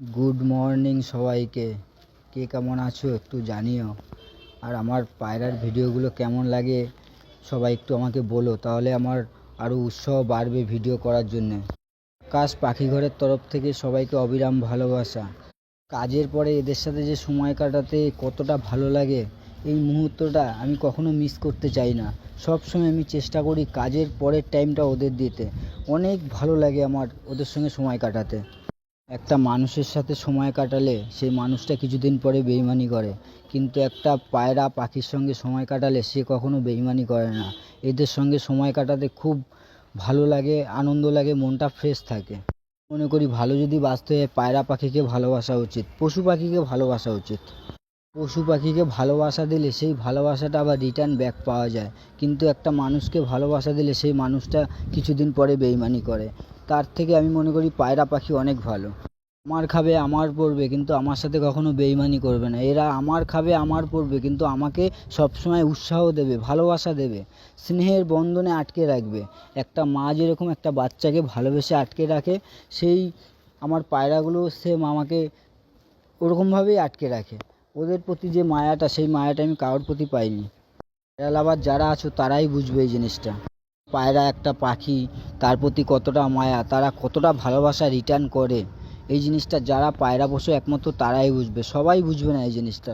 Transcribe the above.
Good morning সবাইকে। কে কেমন আছো একটু জানিও। আর আমার পায়রার ভিডিওগুলো কেমন লাগে সবাই একটু আমাকে বলো, তাহলে আমার আরও উৎসাহ বাড়বে ভিডিও করার জন্যে। আকাশ পাখিঘরের তরফ থেকে সবাইকে অবিরাম ভালোবাসা। কাজের পরে এদের সাথে যে সময় কাটাতে কতটা ভালো লাগে, এই মুহূর্তটা আমি কখনো মিস করতে চাই না। সব সময় আমি চেষ্টা করি কাজের পরের টাইমটা ওদের দিতে। অনেক ভালো লাগে আমার ওদের সঙ্গে সময় কাটাতে। একটা মানুষের সাথে সময় কাটালে সেই মানুষটা কিছুদিন পরে বেইমানি করে, কিন্তু একটা পায়রা পাখির সঙ্গে সময় কাটালে সে কখনো বেইমানি করে না। এদের সঙ্গে সময় কাটাতে খুব ভালো লাগে, আনন্দ লাগে, মনটা ফ্রেশ থাকে। মনে করি ভালো যদি বাঁচতে হয় পায়রা পাখিকে ভালোবাসা উচিত, পশু পাখিকে ভালোবাসা উচিত। পশু পাখিকে ভালোবাসা দিলে সেই ভালোবাসাটা আবার রিটার্ন ব্যাক পাওয়া যায়, কিন্তু একটা মানুষকে ভালোবাসা দিলে সেই মানুষটা কিছুদিন পরে বেইমানি করে। তার থেকে আমি মনে করি পায়রা পাখি অনেক ভালো। আমার খাবে আমার পড়বে, কিন্তু আমার সাথে কখনো বেইমানি করবে না। এরা আমার খাবে আমার পড়বে, কিন্তু আমাকে সবসময় উৎসাহ দেবে, ভালোবাসা দেবে, স্নেহের বন্ধনে আটকে রাখবে। একটা মা যেরকম একটা বাচ্চাকে ভালোবেসে আটকে রাখে, সেই আমার পায়রাগুলো সেম আমাকে ওরকমভাবেই আটকে রাখে। ওদের প্রতি যে মায়াটা, সেই মায়াটা আমি কারোর প্রতি পাইনি। পায়রা লাভার যারা আছো তারাই বুঝবে এই জিনিসটা। পায়রা একটা পাখি, তার প্রতি কতটা মায়া, তারা কতটা ভালোবাসা রিটার্ন করে, এই জিনিসটা যারা পায়রা পোষে একমাত্র তারাই বুঝবে, সবাই বুঝবে না এই জিনিসটা।